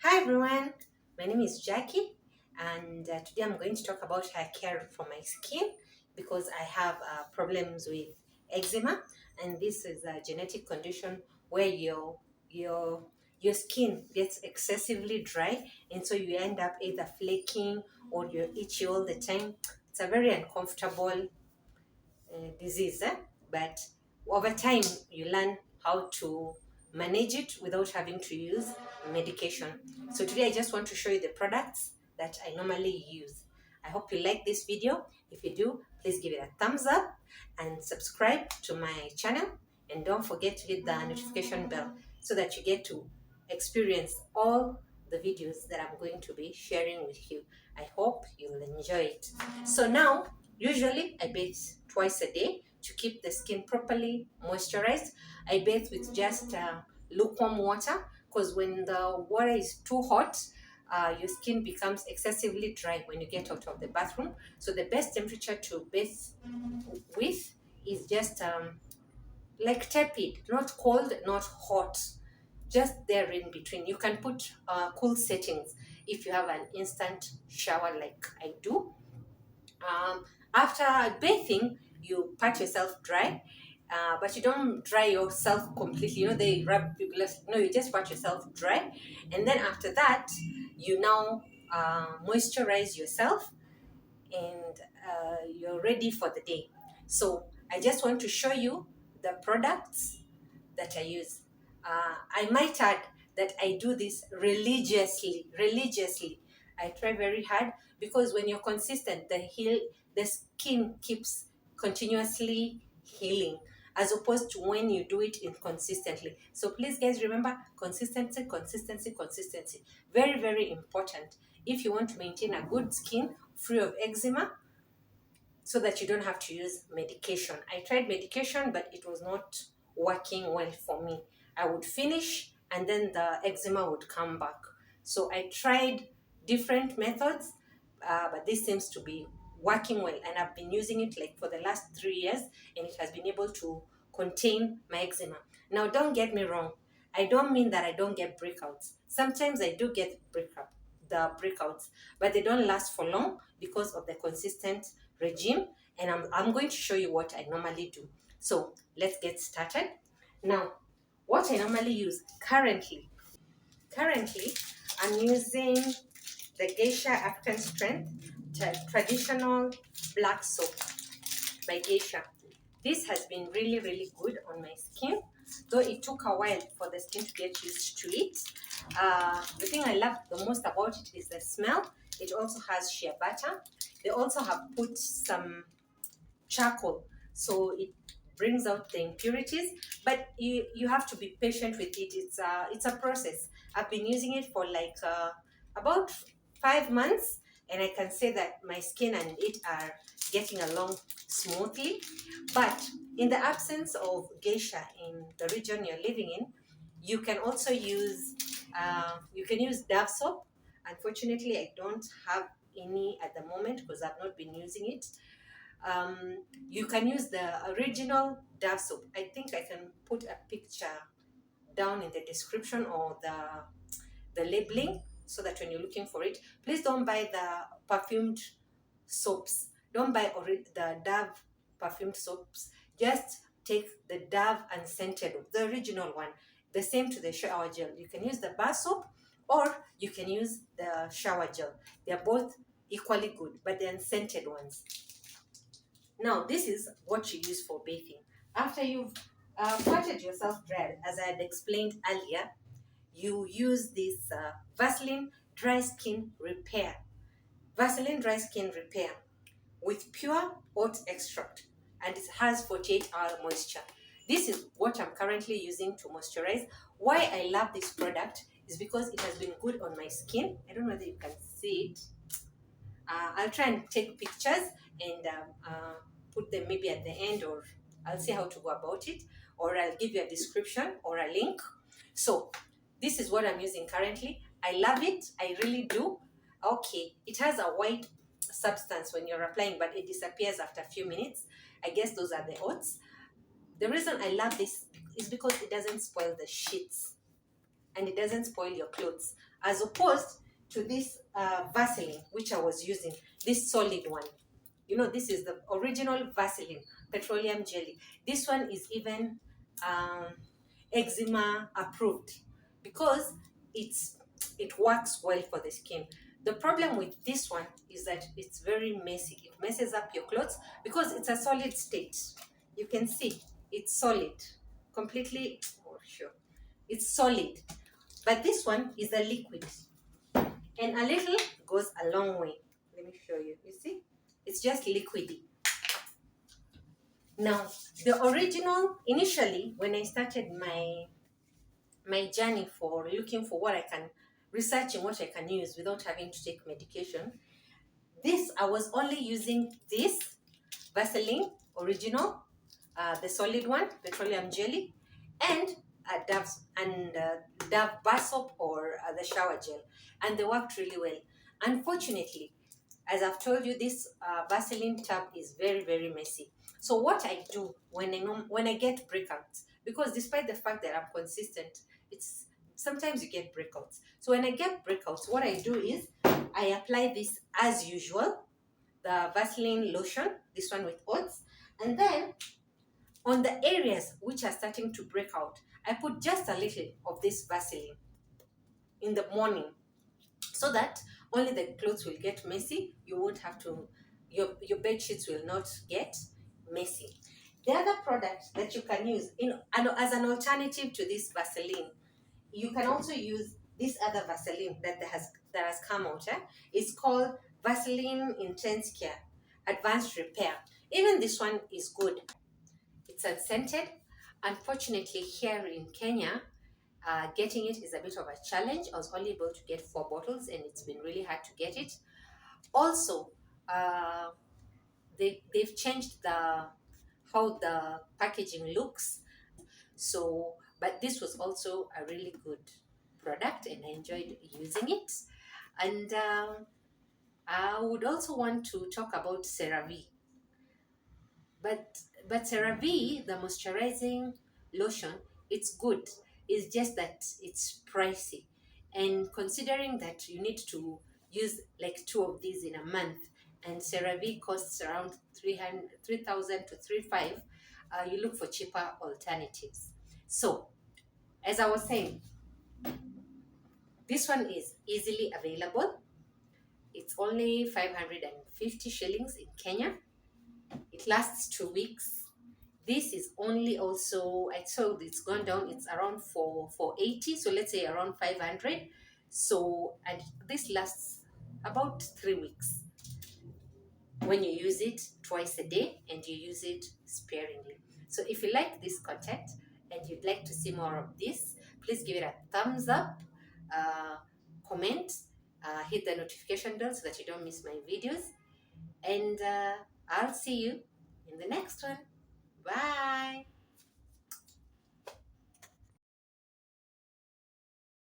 Hi everyone, my name is Jackie and today I'm going to talk about hair care for my skin because I have problems with eczema, and this is a genetic condition where your your skin gets excessively dry, and so you end up either flaking or you're itchy all the time. It's a very uncomfortable disease, but over time you learn how to manage it without having to use medication. So today I just want to show you the products that I normally use. I hope you like this video. If you do, please give it a thumbs up and subscribe to my channel, and don't forget to hit the notification bell so that you get to experience all the videos that I'm going to be sharing with you. I hope you'll enjoy it. So now, usually I bathe twice a day to keep the skin properly moisturized. I bathe with just lukewarm water, because when the water is too hot, your skin becomes excessively dry when you get out of the bathroom. So the best temperature to bathe with is just like tepid, not cold, not hot, just there in between. You can put cool settings if you have an instant shower like I do. After bathing, you pat yourself dry, but you don't dry yourself completely. They rub you glass. No, you just pat yourself dry, and then after that, you now moisturize yourself, and you're ready for the day. So I just want to show you the products that I use. I might add that I do this religiously. Religiously, I try very hard, because when you're consistent, the skin keeps continuously healing, as opposed to when you do it inconsistently. So please, guys, remember consistency, consistency, consistency. Very, very important if you want to maintain a good skin free of eczema, so that you don't have to use medication. I tried medication, but it was not working well for me. I would finish and then the eczema would come back. So I tried different methods, but this seems to be working well, and I've been using it like for the last 3 years, and it has been able to contain my eczema. Now, don't get me wrong. I don't mean that I don't get breakouts. Sometimes I do get the breakouts, but they don't last for long because of the consistent regime, and I'm going to show you what I normally do. So let's get started. Now, what I normally use currently I'm using the Geisha African Strength traditional black soap by Geisha. This has been really, really good on my skin, though it took a while for the skin to get used to it. The thing I love the most about it is the smell. It also has shea butter. They also have put some charcoal, so it brings out the impurities, but you have to be patient with it. It's a process. I've been using it for like about 5 months, and I can say that my skin and it are getting along smoothly. But in the absence of geisha in the region you're living in, you can also use Dove soap. Unfortunately, I don't have any at the moment because I've not been using it. You can use the original Dove soap. I think I can put a picture down in the description or the labeling, so that when you're looking for it, please don't buy the perfumed soaps. Don't buy the Dove perfumed soaps. Just take the Dove unscented, the original one. The same to the shower gel. You can use the bar soap or you can use the shower gel. They're both equally good, but the unscented ones. Now, this is what you use for bathing. After you've patted yourself dry, as I had explained earlier, you use this Vaseline Dry Skin Repair. Vaseline Dry Skin Repair with pure oat extract, and it has 48-hour moisture. This is what I'm currently using to moisturize. Why I love this product is because it has been good on my skin. I don't know whether you can see it. I'll try and take pictures and put them maybe at the end, or I'll see how to go about it, or I'll give you a description or a link. So this is what I'm using currently. I love it. I really do. Okay, it has a white substance when you're applying, but it disappears after a few minutes. I guess those are the oats. The reason I love this is because it doesn't spoil the sheets and it doesn't spoil your clothes. as opposed to this Vaseline, which I was using, this solid one. You know, this is the original Vaseline petroleum jelly. This one is even um, eczema approved because it works well for the skin. The problem with this one is that it's very messy. It messes up your clothes because it's a solid state. You can see it's solid, completely. Oh, sure, it's solid. But this one is a liquid, and a little goes a long way. Let me show you. You see, it's just liquidy. Now, the original, initially, when I started my journey for looking for what I can, researching what I can use without having to take medication, I was only using this Vaseline original, the solid one, petroleum jelly, and Dove bar soap or the shower gel, and they worked really well. Unfortunately, as I've told you, this Vaseline tub is very, very messy. So what I do when I get breakouts, because despite the fact that I'm consistent, it's sometimes you get breakouts. So when I get breakouts, what I do is I apply this as usual, the Vaseline lotion, this one with oats, and then on the areas which are starting to break out, I put just a little of this Vaseline in the morning, so that only the clothes will get messy. You won't have to, your bed sheets will not get messy. The other product that you can use as an alternative to this Vaseline, you can also use this other Vaseline that has come out. It's called Vaseline Intense Care Advanced Repair. Even this one is good. It's unscented. Unfortunately, here in Kenya, getting it is a bit of a challenge. I was only able to get 4 bottles, and it's been really hard to get it. Also, they've changed how the packaging looks. So, but this was also a really good product, and I enjoyed using it. And I would also want to talk about CeraVe. But CeraVe, the moisturizing lotion, it's good. It's just that it's pricey. And considering that you need to use like 2 of these in a month, and CeraVe costs around 3,000 to 3,500, you look for cheaper alternatives. So, as I was saying, this one is easily available. It's only 550 shillings in Kenya. It lasts 2 weeks. This is only also, I told it's gone down, it's around 480, so let's say around 500. So, and this lasts about 3 weeks when you use it twice a day and you use it sparingly. So if you like this content and you'd like to see more of this, please give it a thumbs up, comment, hit the notification bell so that you don't miss my videos, and I'll see you in the next one. Bye.